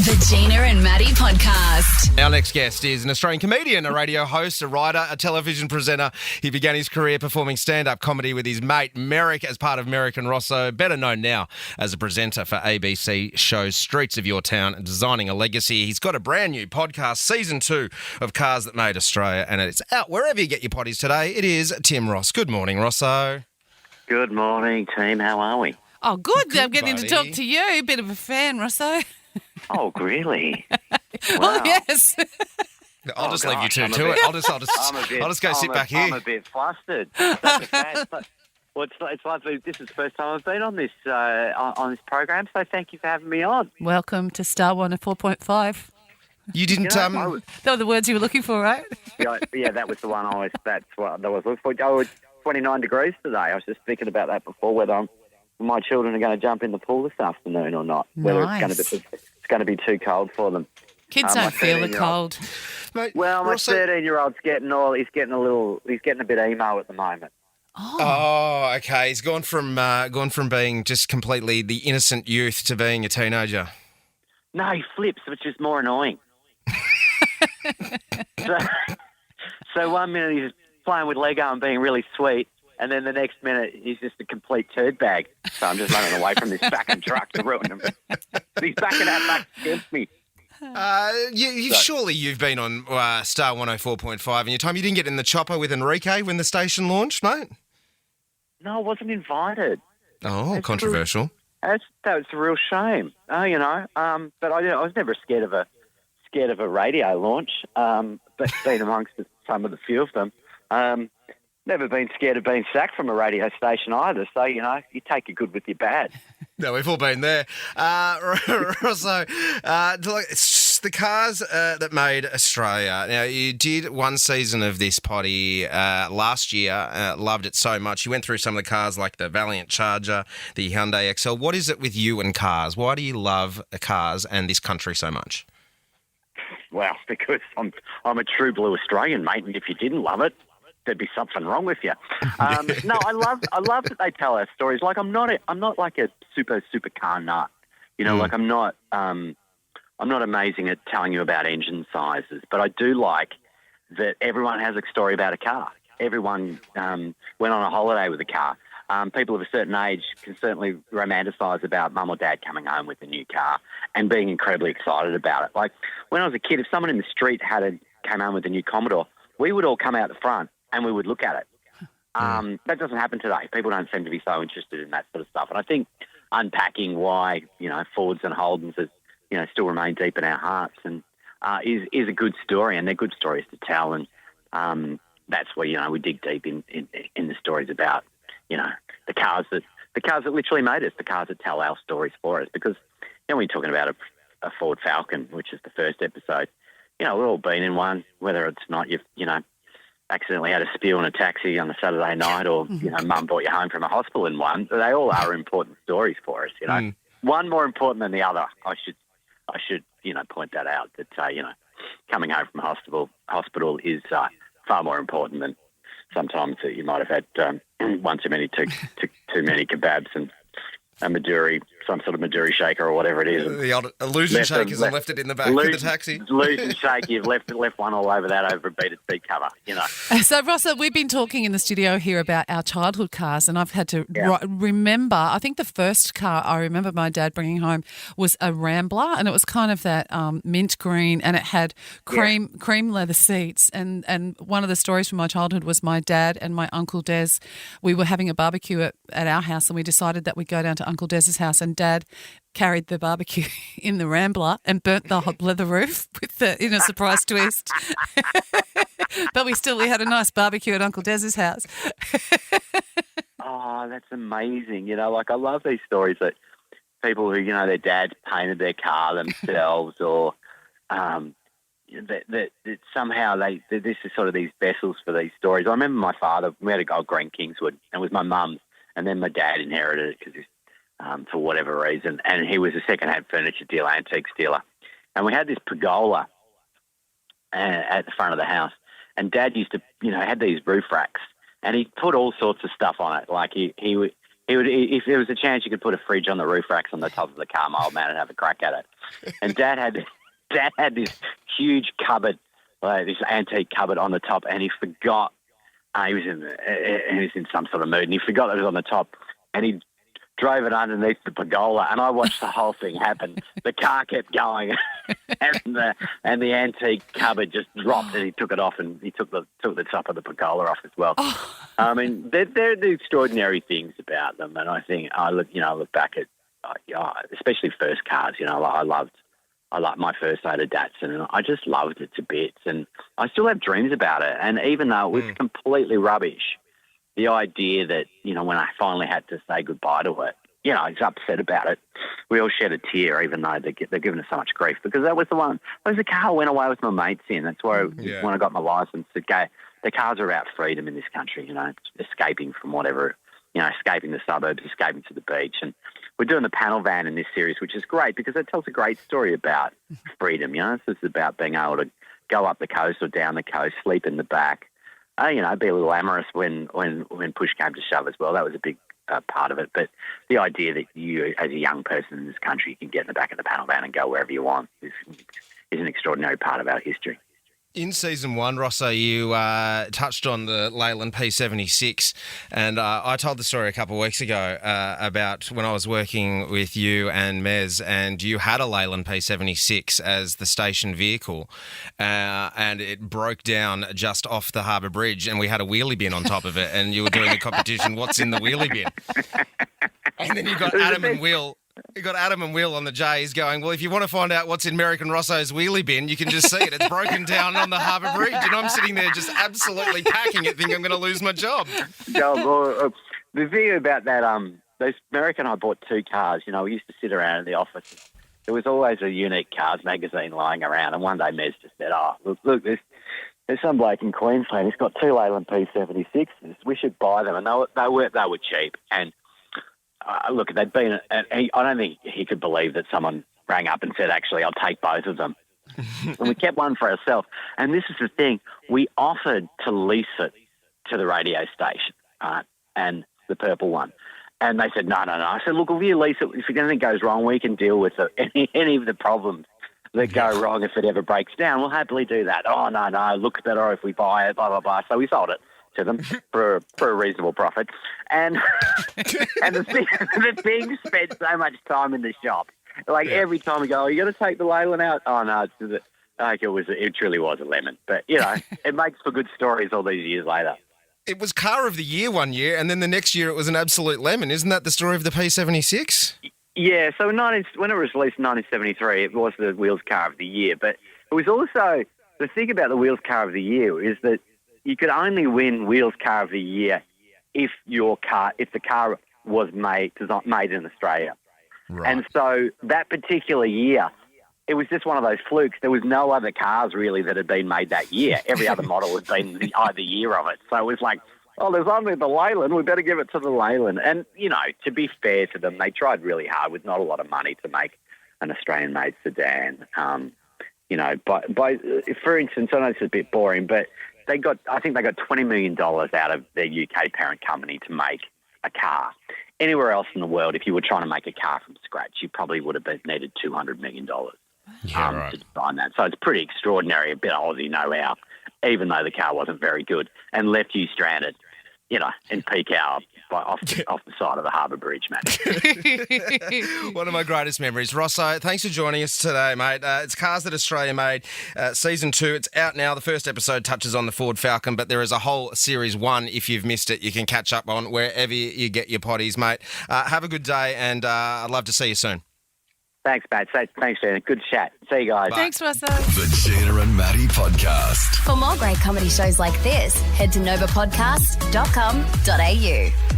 The Gina and Maddie podcast. Our next guest is an Australian comedian, a radio host, a writer, a television presenter. He began his career performing stand-up comedy with his mate Merrick as part of Merrick and Rosso, better known now as a presenter for ABC shows Streets of Your Town and designing a legacy. He's got a brand new podcast, Season 2 of Cars That Made Australia, and it's out wherever you get your potties today. It is Tim Ross. Good morning, Rosso. Good morning, team. How are we? Oh, good. I'm getting buddy. to talk to you. A bit of a fan, Rosso. Oh, really? Oh, yes. I'll just leave you two I'm a to bit- it. I'll just go sit back here. I'm a bit flustered. That's a fan. Well, it's like this is the first time I've been on this program, so thank you for having me on. Welcome to Star 104.5. You didn't. You know, They were the words you were looking for, right? yeah, that was the one that's what I was looking for. Oh, it's 29 degrees today. I was just thinking about that before, whether my children are going to jump in the pool this afternoon or not. Whether Nice. it's going to be too cold for them. Kids my don't feel the 13-year-old. cold. Mate, Well, my Rosso- 13-year-old's getting a bit emo at the moment. Oh, okay. He's gone from being just completely the innocent youth to being a teenager. No, he flips, which is more annoying. so 1 minute he's playing with Lego and being really sweet, and then the next minute he's just a complete turd bag. So I'm just running away from this fucking truck to ruin him. He's backing out back against me. Surely you've been on Star 104.5 in your time. You didn't get in the chopper with Enrique when the station launched, mate? No, I wasn't invited. Oh, That's controversial. That was a real shame. But I was never scared of a radio launch. But being amongst some of the few of them, never been scared of being sacked from a radio station either. So you take your good with your bad. No, we've all been there. Rosso, it's just the cars that made Australia. Now, you did one season of this potty last year, loved it so much. You went through some of the cars like the Valiant Charger, the Hyundai XL. What is it with you and cars? Why do you love cars and this country so much? Well, because I'm a true blue Australian, mate, and if you didn't love it, there'd be something wrong with you. No, I love that they tell our stories. Like I'm not like a super car nut. Like I'm not amazing at telling you about engine sizes, but I do like that everyone has a story about a car. Everyone went on a holiday with a car. People of a certain age can certainly romanticise about mum or dad coming home with a new car and being incredibly excited about it. Like when I was a kid, if someone in the street came home with a new Commodore, we would all come out the front and we would look at it. That doesn't happen today. People don't seem to be so interested in that sort of stuff. And I think unpacking why, Fords and Holdens still remain deep in our hearts and is a good story, and they're good stories to tell. And that's where, we dig deep in the stories about, the cars that literally made us, the cars that tell our stories for us. Because, when you're talking about a Ford Falcon, which is the first episode, we've all been in one, whether it's not you've, accidentally had a spill in a taxi on a Saturday night or, mum brought you home from a hospital in one. They all are important stories for us, One more important than the other. I should point that out, that, coming home from hospital is far more important than sometimes that you might have had one too many kebabs and a Maduri, some sort of Maduri shaker or whatever it is. The old illusion shakers and left it in the back of the taxi. Illusion shake, you've left one all over that over a beaded seat cover, So, Rossa, we've been talking in the studio here about our childhood cars, and I've had to remember, I think the first car I remember my dad bringing home was a Rambler, and it was kind of that mint green, and it had cream leather seats. And one of the stories from my childhood was my dad and my Uncle Des, we were having a barbecue at our house, and we decided that we'd go down to Uncle Des's house, and Dad carried the barbecue in the Rambler and burnt the hot leather roof with a surprise twist. But we had a nice barbecue at Uncle Des's house. Oh, that's amazing. I love these stories that people who, their dads painted their car themselves or that somehow this is sort of these vessels for these stories. I remember my father, we had a gold green Kingswood, and it was my mum's, and then my dad inherited it because he's for whatever reason, and he was a second-hand furniture dealer, antiques dealer. And we had this pergola at the front of the house, and Dad used to, had these roof racks, and he put all sorts of stuff on it. Like he If there was a chance you could put a fridge on the roof racks on the top of the car, my old man would have a crack at it. And Dad had this huge cupboard, this antique cupboard on the top, and he forgot. He was in some sort of mood, and he forgot that it was on the top, and he drove it underneath the pergola, and I watched the whole thing happen. The car kept going, and the antique cupboard just dropped, and he took it off, and he took the top of the pergola off as well. I mean, they're the extraordinary things about them, and I think I look back at, especially first cars. I loved my first Ada Datsun, and I just loved it to bits, and I still have dreams about it. And even though it was completely rubbish, the idea that, when I finally had to say goodbye to it, I was upset about it. We all shed a tear, even though they're giving us so much grief, because that was the car I went away with my mates in. That's why when I got my license, the cars are about freedom in this country, escaping from whatever, escaping the suburbs, escaping to the beach. And we're doing the panel van in this series, which is great because it tells a great story about freedom. This is about being able to go up the coast or down the coast, sleep in the back, be a little amorous when push came to shove as well. That was a big part of it. But the idea that you, as a young person in this country, can get in the back of the panel van and go wherever you want is an extraordinary part of our history. In season 1, Rosso, you touched on the Leyland P76, and I told the story a couple of weeks ago about when I was working with you and Mez, and you had a Leyland P76 as the station vehicle, and it broke down just off the Harbour Bridge, and we had a wheelie bin on top of it, and you were doing a competition, what's in the wheelie bin? And then you got Adam and Will. You got Adam and Will on the J's going, well, if you want to find out what's in Merrick and Rosso's wheelie bin, you can just see it. It's broken down on the Harbour Bridge. And I'm sitting there just absolutely packing it, thinking I'm going to lose my job. The thing about that, Merrick and I bought 2 cars. We used to sit around in the office. There was always a Unique Cars magazine lying around. And one day Mez just said, look, there's some bloke in Queensland. He's got 2 Leyland P76s. We should buy them. And they were cheap. And look, they'd been, I don't think he could believe that someone rang up and said, actually, I'll take both of them. And we kept one for ourselves. And this is the thing. We offered to lease it to the radio station, and the purple one. And they said, no. I said, look, if you lease it, if anything goes wrong, we can deal with it. Any of the problems that go wrong if it ever breaks down. We'll happily do that. Oh, no, looks better if we buy it, blah, blah, blah. So we sold it to them for a reasonable profit. And the thing spent so much time in the shop. Every time we go, are you going to take the Leyland out? Oh, no, it truly was a lemon. But, it makes for good stories all these years later. It was Car of the Year one year, and then the next year it was an absolute lemon. Isn't that the story of the P76? Yeah, so when it was released in 1973, it was the Wheels Car of the Year. But it was also, the thing about the Wheels Car of the Year is that you could only win Wheels Car of the Year if the car was made in Australia. Right. And so that particular year, it was just one of those flukes. There was no other cars really that had been made that year. Every other model had been the year of it. So it was like, there's only the Leyland. We better give it to the Leyland. And, to be fair to them, they tried really hard with not a lot of money to make an Australian-made sedan. For instance, I know it's a bit boring, but I think they got $20 million out of their UK parent company to make a car. Anywhere else in the world, if you were trying to make a car from scratch, you probably would have needed $200 million to design that. So it's pretty extraordinary, a bit of Aussie know-how, even though the car wasn't very good, and left you stranded, in peak hour off the side of the Harbour Bridge, mate. One of my greatest memories. Rosso, thanks for joining us today, mate. It's Cars That Australia Made, Season 2. It's out now. The first episode touches on the Ford Falcon, but there is a whole Series 1. If you've missed it, you can catch up on wherever you get your potties, mate. Have a good day, and I'd love to see you soon. Thanks, Pat. Thanks, Gina. Good chat. See you guys. Bye. Thanks, Russell. The Gina and Maddie Podcast. For more great comedy shows like this, head to novapodcast.com.au.